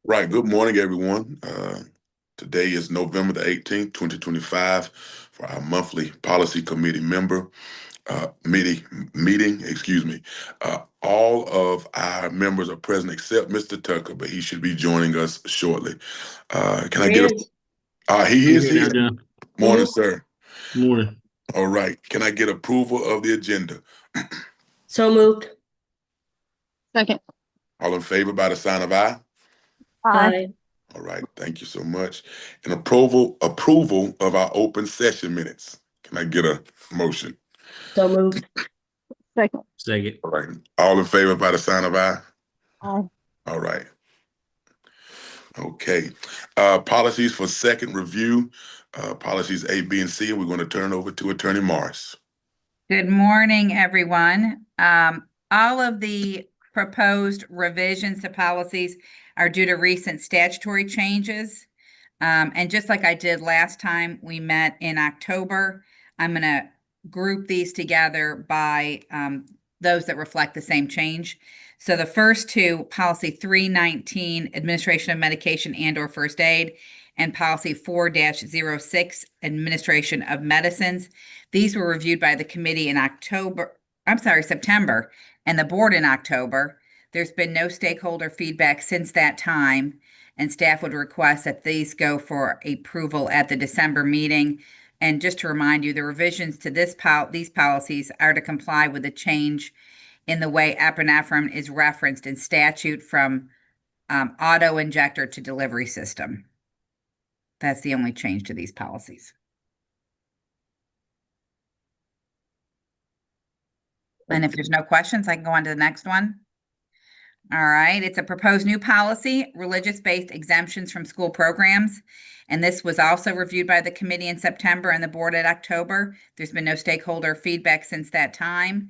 Right. Good morning, everyone. Today is November the 18th, 2025, for our monthly policy committee member meeting. Excuse me. All of our members are present except Mr. Tucker, but he should be joining us shortly. Can I get Here. a? He I'm is here now, here. John. Morning, sir. Morning. All right. Can I get approval of the agenda? So moved. Second. All in favor by the sign of aye. Aye. All right. Thank you so much. And approval of our open session minutes. Can I get a motion? So moved. Second. Second. All right. All in favor by the sign of aye. Aye. All right. Okay. Policies for second review. Policies A, B, and C. And we're going to turn over to Attorney Morris. Good morning, everyone. All of the proposed revisions to policies are due to recent statutory changes. And just like I did last time we met in October, I'm going to group these together by those that reflect the same change. So the first two, policy 319, administration of medication and/or first aid, and policy 4-06, administration of medicines. These were reviewed by the committee in September, and the board in October. There's been no stakeholder feedback since that time, and staff would request that these go for approval at the December meeting. And just to remind you, the revisions to these policies are to comply with the change in the way epinephrine is referenced in statute from auto injector to delivery system. That's the only change to these policies. And if there's no questions, I can go on to the next one. All right, it's a proposed new policy, religious-based exemptions from school programs. And this was also reviewed by the committee in September and the board in October. There's been no stakeholder feedback since that time.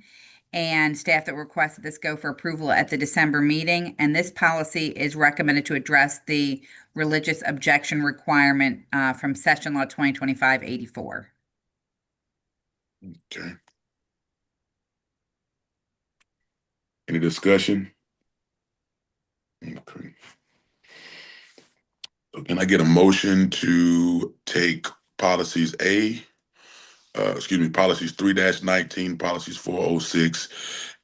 And staff that requested this go for approval at the December meeting. And this policy is recommended to address the religious objection requirement from Session Law 2025-84. Okay. Any discussion? Okay. So can I get a motion to take policies policies 3-19, policies 406,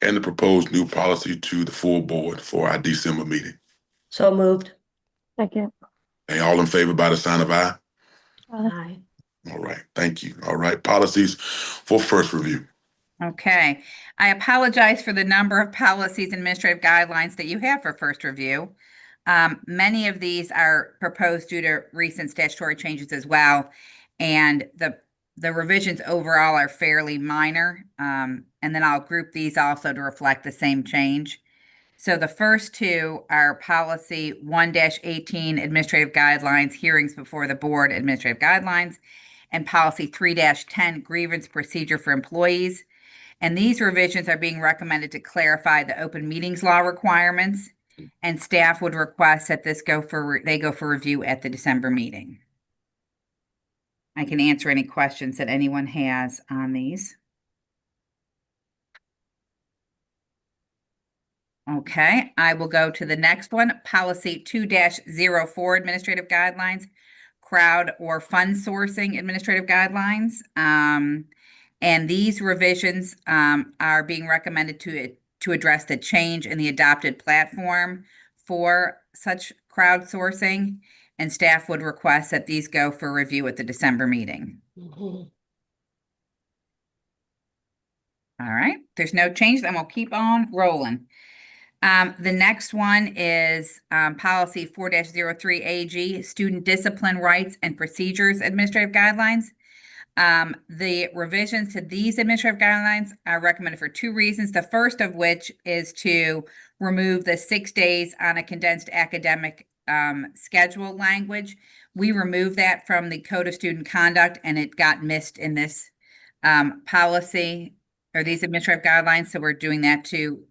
and the proposed new policy to the full board for our December meeting? So moved. Second. And all in favor by the sign of aye? Aye. All right. Thank you. All right. Policies for first review. Okay. I apologize for the number of policies and administrative guidelines that you have for first review. Many of these are proposed due to recent statutory changes as well. And the revisions overall are fairly minor. And then I'll group these also to reflect the same change. So the first two are policy 1-18, administrative guidelines, hearings before the board, administrative guidelines, and policy 3-10, grievance procedure for employees. And these revisions are being recommended to clarify the open meetings law requirements, and staff would request that they go for review at the December meeting. I can answer any questions that anyone has on these. Okay, I will go to the next one, policy 2-04, administrative guidelines, crowd or fund sourcing administrative guidelines. And these revisions are being recommended to address the change in the adopted platform for such crowdsourcing, and staff would request that these go for review at the December meeting. Mm-hmm. All right, there's no change, then we'll keep on rolling. The next one is policy 4-03 AG, student discipline rights and procedures administrative guidelines. The revisions to these administrative guidelines are recommended for two reasons. The first of which is to remove the 6 days on a condensed academic schedule language. We removed that from the Code of Student Conduct, and it got missed in this policy or these administrative guidelines. So we're doing that to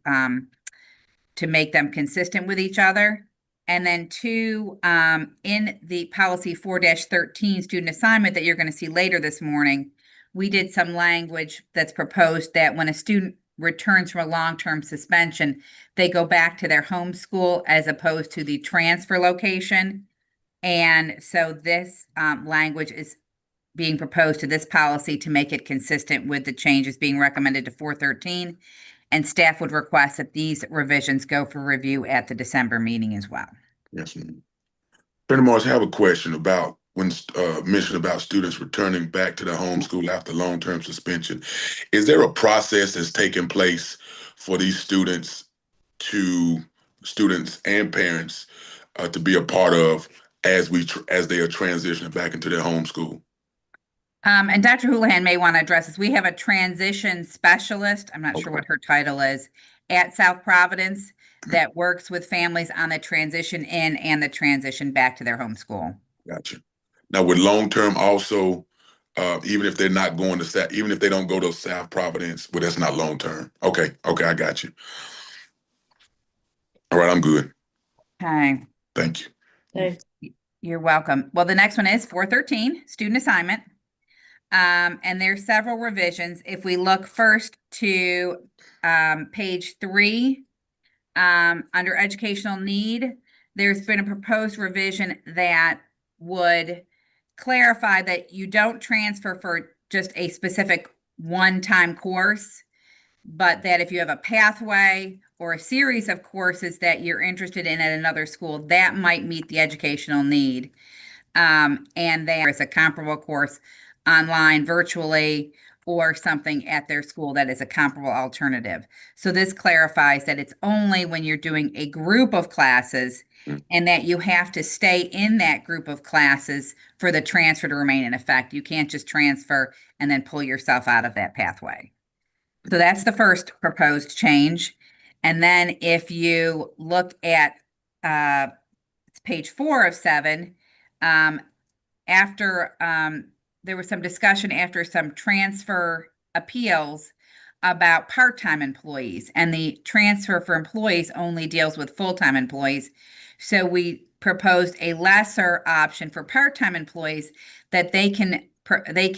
make them consistent with each other. And then two, in the policy 4-13 student assignment that you're going to see later this morning, we did some language that's proposed that when a student returns from a long-term suspension, they go back to their home school as opposed to the transfer location. And so this language is being proposed to this policy to make it consistent with the changes being recommended to 413. And staff would request that these revisions go for review at the December meeting as well. Yes, ma'am. Attorney Morris, I have a question about when mentioned about students returning back to their home school after long-term suspension. Is there a process that's taking place for these students and parents to be a part of as they are transitioning back into their home school? And Dr. Houlihan may want to address this. We have a transition specialist, I'm not sure what her title is, at South Providence that works with families on the transition in and the transition back to their home school. Gotcha. Now, with long-term also, even if they're not going to even if they don't go to South Providence, but that's not long-term. Okay, I got you. All right, I'm good. Okay. Thank you. Okay. You're welcome. Well, the next one is 413, student assignment. And there's several revisions. If we look first to page 3, under educational need, there's been a proposed revision that would clarify that you don't transfer for just a specific one-time course, but that if you have a pathway or a series of courses that you're interested in at another school, that might meet the educational need. And there is a comparable course online, virtually, or something at their school that is a comparable alternative. So this clarifies that it's only when you're doing a group of classes and that you have to stay in that group of classes for the transfer to remain in effect. You can't just transfer and then pull yourself out of that pathway. So that's the first proposed change. And then if you look at page 4 of 7, after there was some discussion after some transfer appeals about part-time employees, and the transfer for employees only deals with full-time employees. So we proposed a lesser option for part-time employees that they can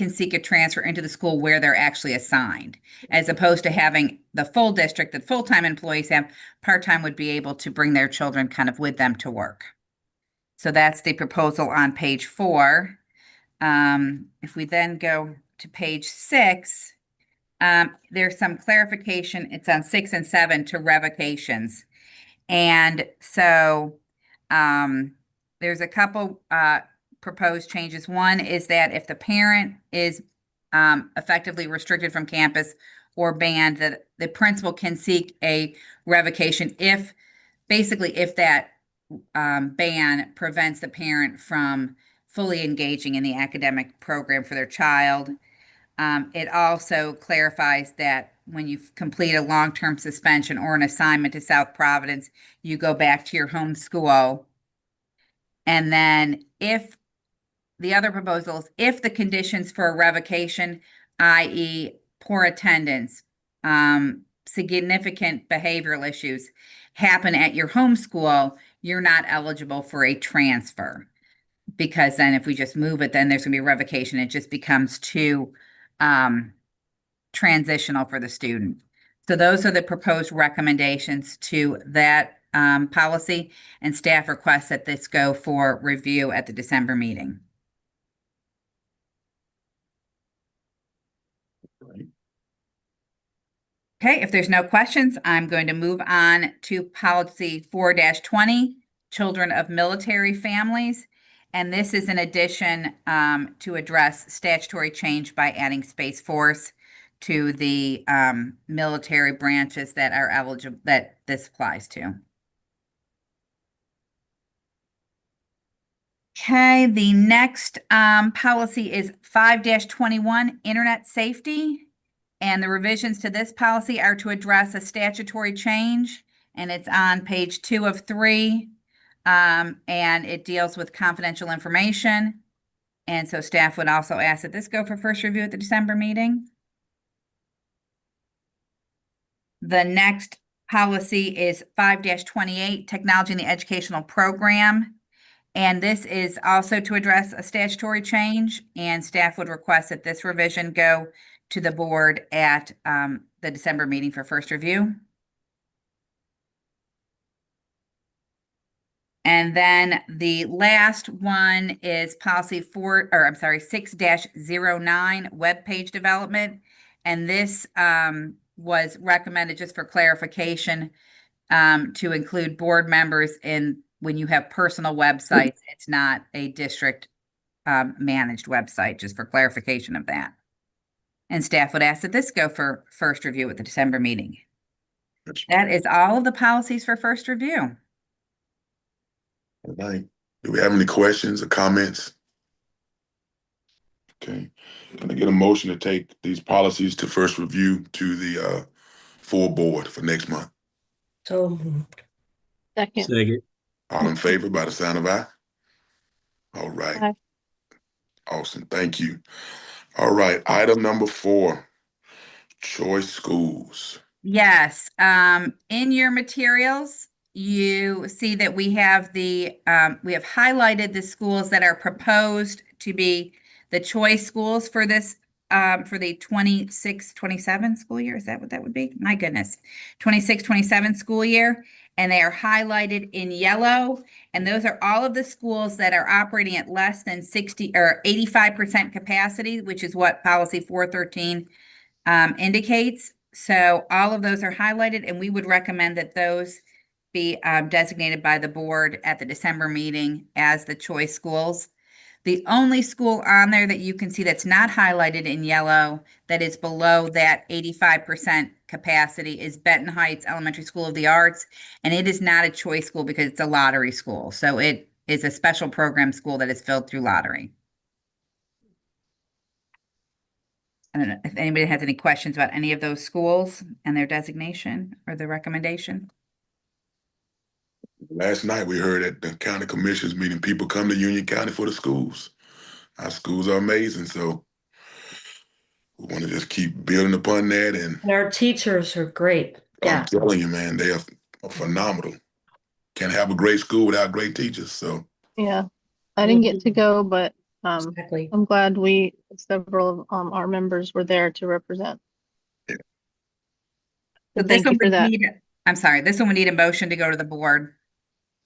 seek a transfer into the school where they're actually assigned, as opposed to having the full district that full-time employees have. Part-time would be able to bring their children kind of with them to work. So that's the proposal on page 4. If we then go to page 6, there's some clarification. It's on 6 and 7 to revocations. And so there's a couple proposed changes. One is that if the parent is effectively restricted from campus or banned, that the principal can seek a revocation if that ban prevents the parent from fully engaging in the academic program for their child. It also clarifies that when you complete a long-term suspension or an assignment to South Providence, you go back to your home school. And then if the other proposals, if the conditions for a revocation, i.e. poor attendance, significant behavioral issues, happen at your home school, you're not eligible for a transfer. Because then if we just move it, then there's going to be a revocation. It just becomes too transitional for the student. So those are the proposed recommendations to that policy, and staff requests that this go for review at the December meeting. Okay, if there's no questions, I'm going to move on to policy 4-20, children of military families. And this is an addition to address statutory change by adding Space Force to the military branches that are eligible, that this applies to. Okay, the next policy is 5-21, internet safety. And the revisions to this policy are to address a statutory change, and it's on page 2 of 3. And it deals with confidential information. And so staff would also ask that this go for first review at the December meeting. The next policy is 5-28, technology in the educational program. And this is also to address a statutory change, and staff would request that this revision go to the board at the December meeting for first review. And then the last one is policy 6-09, webpage development. And this was recommended just for clarification to include board members in when you have personal websites. It's not a district managed website, just for clarification of that. And staff would ask that this go for first review at the December meeting. That is all of the policies for first review. All right. Do we have any questions or comments? Okay. Can I get a motion to take these policies to first review to the full board for next month? So moved. Second. Second. All in favor by the sign of aye? All right. Aye. Awesome. Thank you. All right. Item number 4, choice schools. Yes, in your materials, you see that we have highlighted the schools that are proposed to be the choice schools for this, for the 26-27 school year. Is that what that would be? My goodness, 26-27 school year. And they are highlighted in yellow. And those are all of the schools that are operating at less than 60 or 85% capacity, which is what policy 413 indicates. So all of those are highlighted, and we would recommend that those be designated by the board at the December meeting as the choice schools. The only school on there that you can see that's not highlighted in yellow that is below that 85% capacity is Benton Heights Elementary School of the Arts, and it is not a choice school because it's a lottery school. So it is a special program school that is filled through lottery. I don't know if anybody has any questions about any of those schools and their designation or the recommendation. Last night we heard at the county commissioners meeting, people come to Union County for the schools. Our schools are amazing, so we want to just keep building upon that. And And our teachers are great. Yeah. I'm telling you, man, they are phenomenal. Can't have a great school without great teachers. So Yeah. I didn't get to go, but Exactly. I'm glad several of our members were there to represent. So So this thank one you for would that. need, I'm sorry, this one would need a motion to go to the board.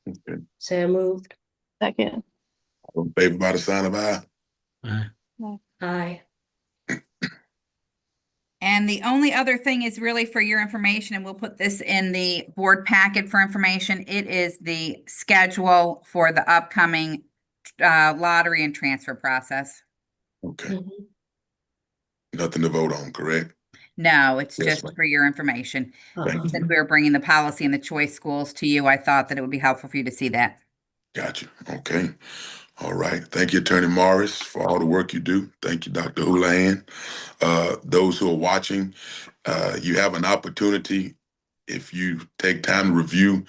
okay. So moved. Second. All in favor by the sign of aye? Aye. Aye. And the only other thing is really for your information, and we'll put this in the board packet for information. It is the schedule for the upcoming lottery and transfer process. Okay. Mhm. Nothing to vote on, correct? No, it's Yes, just ma'am. for your information. Thank Uh-huh. Since we were bringing the policy and the choice schools to you, I thought that it would be helpful for you to see that. Gotcha. Okay. All right. Thank you, Attorney Morris, for all the work you do. Thank you, Dr. Houlihan. Those who are watching, you have an opportunity, if you take time to review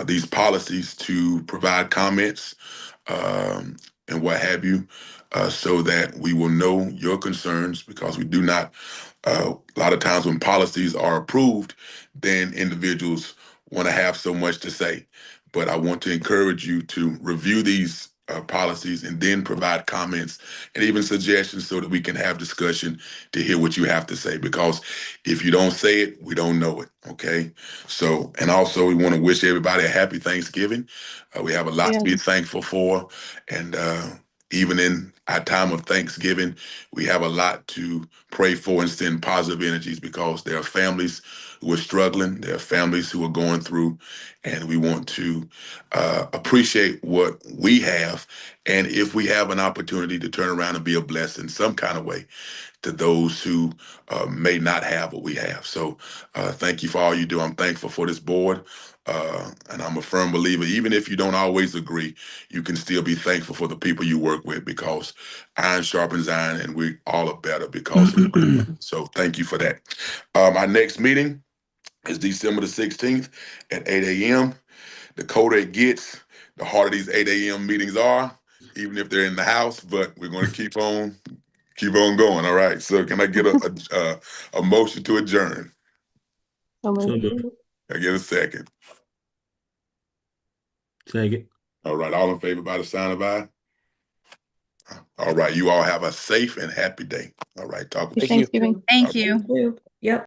these policies, to provide comments and what have you, so that we will know your concerns, because we do not, a lot of times when policies are approved, then individuals want to have so much to say. But I want to encourage you to review these policies and then provide comments and even suggestions so that we can have discussion to hear what you have to say. Because if you don't say it, we don't know it. Okay. So, and also we want to wish everybody a happy Thanksgiving. We have a lot to be thankful for. And even in our time of Thanksgiving, we have a lot to pray for and send positive energies, because there are families who are struggling. There are families who are going through, and we want to appreciate what we have. And if we have an opportunity to turn around and be a blessing some kind of way to those who may not have what we have. So thank you for all you do. I'm thankful for this board. And I'm a firm believer, even if you don't always agree, you can still be thankful for the people you work with, because iron sharpens iron, and we all are better because of it. So thank you for that. Our next meeting is December the 16th at 8 a.m. The colder it gets, the harder these 8 a.m. meetings are, even if they're in the house, but we're going to keep on going. All right. So can I get a motion to adjourn? So So moved. moved. I get a second. Second. All right. All in favor by the sign of aye? All right. You all have a safe and happy day. All right. Talk with you. Happy Thanksgiving. Thank you. Thank you. Yep.